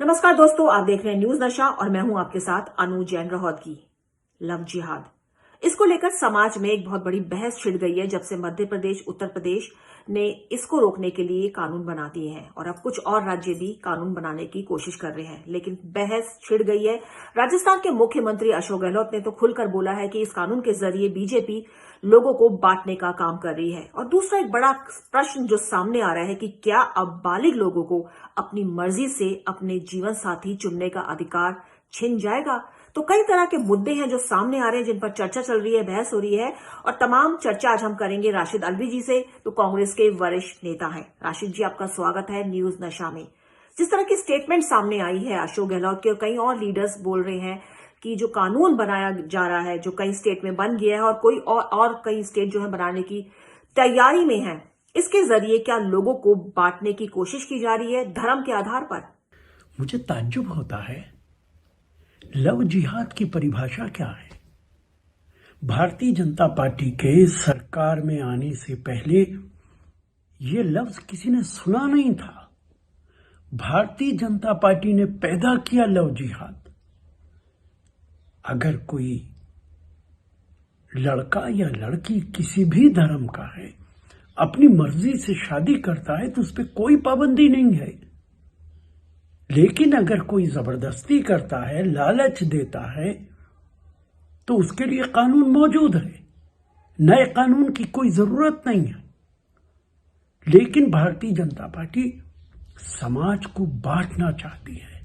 नमस्कार दोस्तों, आप देख रहे हैं न्यूज नशा और मैं हूं आपके साथ अनु जैन रहोदगी। लव जिहाद, इसको लेकर समाज में एक बहुत बड़ी बहस छिड़ गई है जब से मध्य प्रदेश, उत्तर प्रदेश ने इसको रोकने के लिए कानून बना दिए हैं और अब कुछ और राज्य भी कानून बनाने की कोशिश कर रहे हैं, लेकिन बहस छिड़ गई है। राजस्थान के मुख्यमंत्री अशोक गहलोत ने तो खुलकर बोला है कि इस कानून के जरिए बीजेपी लोगों को बांटने का काम कर रही है। और दूसरा एक बड़ा प्रश्न जो सामने आ रहा है कि क्या अब बालिग लोगों को अपनी मर्जी से अपने जीवन साथी चुनने का अधिकार छिन जाएगा? तो कई तरह के मुद्दे हैं जो सामने आ रहे हैं, जिन पर चर्चा चल रही है, बहस हो रही है और तमाम चर्चा आज हम करेंगे राशिद अल्वी जी से, तो कांग्रेस के वरिष्ठ नेता हैं। राशिद जी, आपका स्वागत है न्यूज नशा में। जिस तरह की स्टेटमेंट सामने आई है अशोक गहलोत के और कई और लीडर्स बोल रहे हैं कि जो कानून बनाया जा रहा है, जो कई स्टेट में बन गया है और कोई और कई स्टेट जो है बनाने की तैयारी में है, इसके जरिए क्या लोगों को बांटने की कोशिश की जा रही है धर्म के आधार पर? मुझे ताज्जुब होता है, लव जिहाद की परिभाषा क्या है? भारतीय जनता पार्टी के सरकार में आने से पहले ये लफ्ज किसी ने सुना नहीं था। भारतीय जनता पार्टी ने पैदा किया लव जिहाद। अगर कोई लड़का या लड़की किसी भी धर्म का है, अपनी मर्जी से शादी करता है तो उस पर कोई पाबंदी नहीं है। लेकिन अगर कोई जबरदस्ती करता है, लालच देता है, तो उसके लिए कानून मौजूद है। नए कानून की कोई जरूरत नहीं है। लेकिन भारतीय जनता पार्टी समाज को बांटना चाहती है।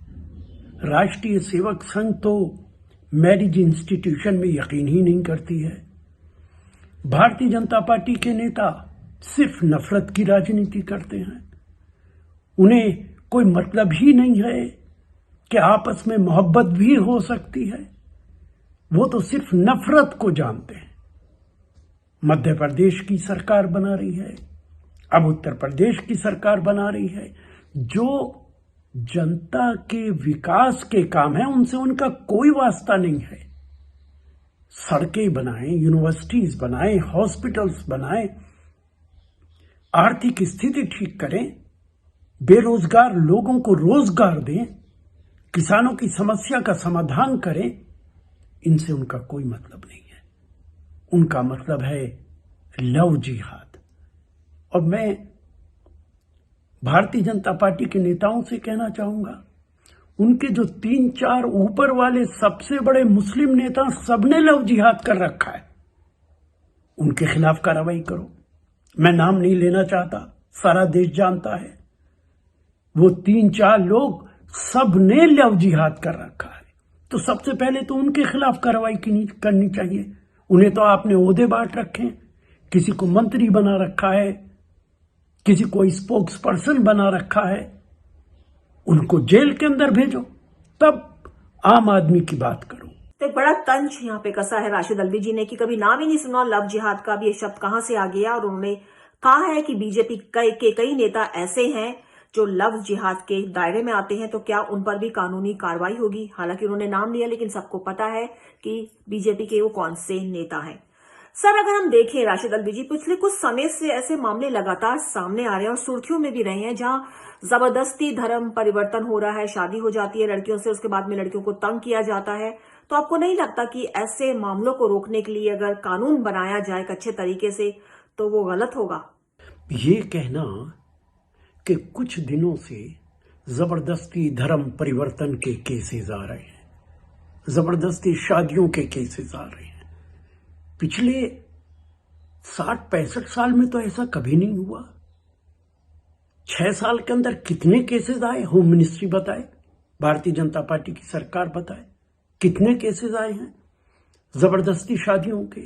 राष्ट्रीय सेवक संघ तो मैरिज इंस्टीट्यूशन में यकीन ही नहीं करती है। भारतीय जनता पार्टी के नेता सिर्फ नफरत की राजनीति करते हैं। उन्हें कोई मतलब ही नहीं है कि आपस में मोहब्बत भी हो सकती है। वो तो सिर्फ नफरत को जानते हैं। मध्य प्रदेश की सरकार बना रही है, अब उत्तर प्रदेश की सरकार बना रही है। जो जनता के विकास के काम है उनसे उनका कोई वास्ता नहीं है। सड़कें बनाएं, यूनिवर्सिटीज बनाएं, हॉस्पिटल्स बनाएं, आर्थिक स्थिति ठीक करें, बेरोजगार लोगों को रोजगार दें, किसानों की समस्या का समाधान करें। इनसे उनका कोई मतलब नहीं है। उनका मतलब है लव जिहाद। और मैं भारतीय जनता पार्टी के नेताओं से कहना चाहूंगा, उनके जो 3-4 ऊपर वाले सबसे बड़े मुस्लिम नेता सबने लव जिहाद कर रखा है। उनके खिलाफ कार्रवाई करो। मैं नाम नहीं लेना चाहता, सारा देश जानता है। वो 3-4 लोग सबने लव जिहाद कर रखा है। तो सबसे पहले तो उनके खिलाफ कार्रवाई करनी चाहिए। उन्हें तो आपने ओहदे बांट रखे हैं। किसी को मंत्री बना रखा है, किसी को स्पोक्स पर्सन बना रखा है। उनको जेल के अंदर भेजो, तब आम आदमी की बात करो। तो एक बड़ा तंज यहाँ पे कसा है राशिद अल्वी जी ने कि कभी नाम ही नहीं सुना लव जिहाद का। भी ये शब्द कहां से आ गया? और उन्होंने कहा है कि बीजेपी के कई नेता ऐसे हैं जो लव जिहाद के दायरे में आते हैं, तो क्या उन पर भी कानूनी कार्रवाई होगी? हालांकि उन्होंने नाम लिया, लेकिन सबको पता है कि बीजेपी के वो कौन से नेता हैं। सर, अगर हम देखें राशिद अल्वी जी, पिछले कुछ समय से ऐसे मामले लगातार सामने आ रहे हैं और सुर्खियों में भी रहे हैं, जहां जबरदस्ती धर्म परिवर्तन हो रहा है, शादी हो जाती है लड़कियों से, उसके बाद में लड़कियों को तंग किया जाता है। तो आपको नहीं लगता कि ऐसे मामलों को रोकने के लिए अगर कानून बनाया जाए अच्छे तरीके से तो वो गलत होगा? ये कहना कि कुछ दिनों से जबरदस्ती धर्म परिवर्तन के केसेस आ रहे हैं, जबरदस्ती शादियों के केसेस आ रहे हैं, पिछले 60-65 साल में तो ऐसा कभी नहीं हुआ। 6 साल के अंदर कितने केसेस आए? होम मिनिस्ट्री बताए, भारतीय जनता पार्टी की सरकार बताए कितने केसेस आए हैं जबरदस्ती शादियों के,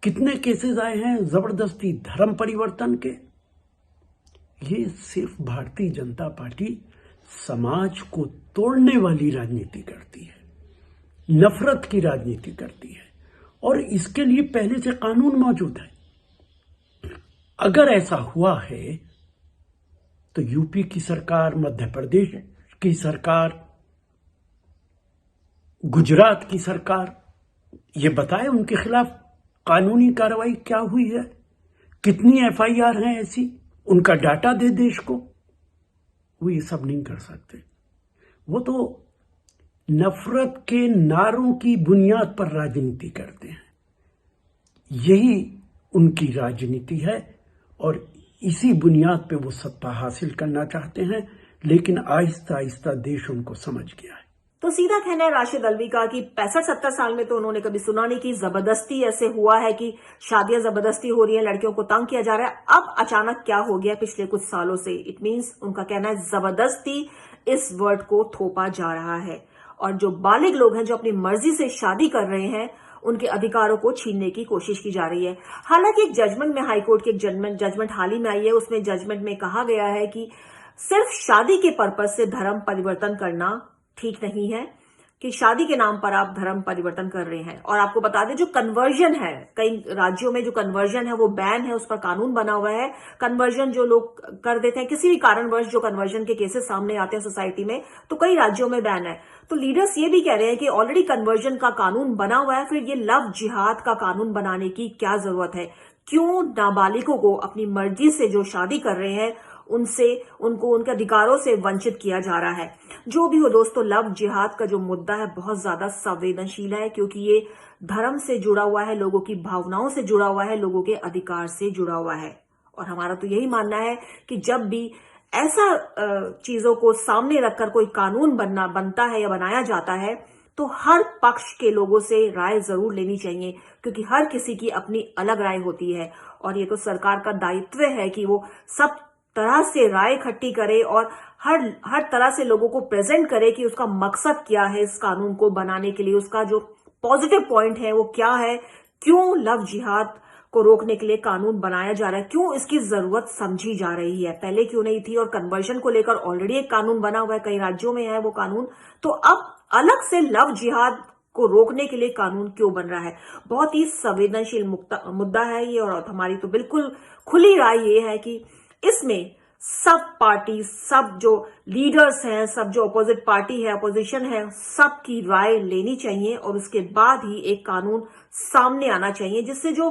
कितने केसेस आए हैं जबरदस्ती धर्म परिवर्तन के। ये सिर्फ भारतीय जनता पार्टी समाज को तोड़ने वाली राजनीति करती है, नफरत की राजनीति करती है, और इसके लिए पहले से कानून मौजूद है। अगर ऐसा हुआ है तो यूपी की सरकार, मध्य प्रदेश की सरकार, गुजरात की सरकार ये बताए उनके खिलाफ कानूनी कार्रवाई क्या हुई है, कितनी एफआईआर हैं ऐसी, उनका डाटा दे देश को। वो ये सब नहीं कर सकते। वो तो नफरत के नारों की बुनियाद पर राजनीति करते हैं। यही उनकी राजनीति है और इसी बुनियाद पे वो सत्ता हासिल करना चाहते हैं, लेकिन आहिस्ता आहिस्ता देश उनको समझ गया है। तो सीधा कहना है राशिद अल्वी का कि 65-70 साल में तो उन्होंने कभी सुना नहीं कि जबरदस्ती ऐसे हुआ है कि शादियां जबरदस्ती हो रही हैं, लड़कियों को तंग किया जा रहा है। अब अचानक क्या हो गया पिछले कुछ सालों से? इट मींस उनका कहना है जबरदस्ती इस वर्ड को थोपा जा रहा है और जो बालिग लोग हैं जो अपनी मर्जी से शादी कर रहे हैं उनके अधिकारों को छीनने की कोशिश की जा रही है। हालांकि एक जजमेंट में, हाईकोर्ट की एक जजमेंट हाल ही में आई है, उसमें जजमेंट में कहा गया है कि सिर्फ शादी के पर्पज से धर्म परिवर्तन करना ठीक नहीं है, कि शादी के नाम पर आप धर्म परिवर्तन कर रहे हैं। और आपको बता दें जो कन्वर्जन है, कई राज्यों में जो कन्वर्जन है वो बैन है, उस पर कानून बना हुआ है। कन्वर्जन जो लोग कर देते हैं किसी भी कारणवश, जो कन्वर्जन के केसेस सामने आते हैं सोसाइटी में, तो कई राज्यों में बैन है। तो लीडर्स ये भी कह रहे हैं कि ऑलरेडी कन्वर्जन का कानून बना हुआ है, फिर ये लव जिहाद का कानून बनाने की क्या जरूरत है? क्यों नाबालिगों को अपनी मर्जी से जो शादी कर रहे हैं उनको उनके अधिकारों से वंचित किया जा रहा है? जो भी हो दोस्तों, लव जिहाद का जो मुद्दा है बहुत ज्यादा संवेदनशील है, क्योंकि ये धर्म से जुड़ा हुआ है, लोगों की भावनाओं से जुड़ा हुआ है, लोगों के अधिकार से जुड़ा हुआ है। और हमारा तो यही मानना है कि जब भी ऐसा चीजों को सामने रखकर कोई कानून बनता है या बनाया जाता है तो हर पक्ष के लोगों से राय जरूर लेनी चाहिए, क्योंकि हर किसी की अपनी अलग राय होती है। और ये तो सरकार का दायित्व है कि वो सब तरह से राय इकट्ठी करे और हर तरह से लोगों को प्रेजेंट करे कि उसका मकसद क्या है इस कानून को बनाने के लिए, उसका जो पॉजिटिव पॉइंट है वो क्या है, क्यों लव जिहाद को रोकने के लिए कानून बनाया जा रहा है, क्यों इसकी जरूरत समझी जा रही है, पहले क्यों नहीं थी। और कन्वर्जन को लेकर ऑलरेडी एक कानून बना हुआ है, कई राज्यों में है वो कानून, तो अब अलग से लव जिहाद को रोकने के लिए कानून क्यों बन रहा है? बहुत ही संवेदनशील मुद्दा है ये। और हमारी तो बिल्कुल खुली राय ये है कि इसमें सब पार्टी, सब जो लीडर्स हैं, सब जो अपोजिट पार्टी है, अपोजिशन है, सबकी राय लेनी चाहिए और उसके बाद ही एक कानून सामने आना चाहिए, जिससे जो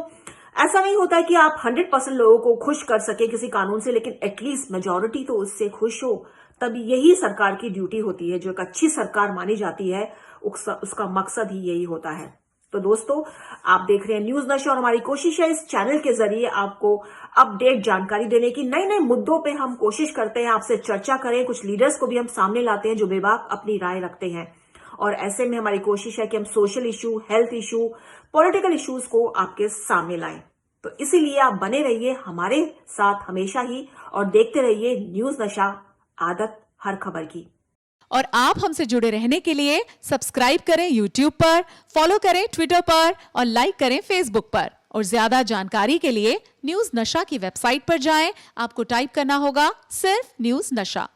ऐसा नहीं होता है कि आप 100% लोगों को खुश कर सके किसी कानून से, लेकिन एटलीस्ट मेजॉरिटी तो उससे खुश हो। तभी यही सरकार की ड्यूटी होती है, जो एक अच्छी सरकार मानी जाती है, उसका मकसद ही यही होता है। तो दोस्तों, आप देख रहे हैं न्यूज नशा और हमारी कोशिश है इस चैनल के जरिए आपको अपडेट जानकारी देने की। नए नए मुद्दों पे हम कोशिश करते हैं आपसे चर्चा करें, कुछ लीडर्स को भी हम सामने लाते हैं जो बेबाक अपनी राय रखते हैं। और ऐसे में हमारी कोशिश है कि हम social issue, health issue, political issues को आपके सामने लाएं। तो इसीलिए आप बने रहिए हमारे साथ हमेशा ही और देखते रहिए न्यूज नशा, आदत हर खबर की। और आप हमसे जुड़े रहने के लिए सब्सक्राइब करें YouTube पर, फॉलो करें Twitter पर और लाइक करें Facebook पर। और ज्यादा जानकारी के लिए न्यूज नशा की वेबसाइट पर जाएं। आपको टाइप करना होगा सिर्फ न्यूज नशा।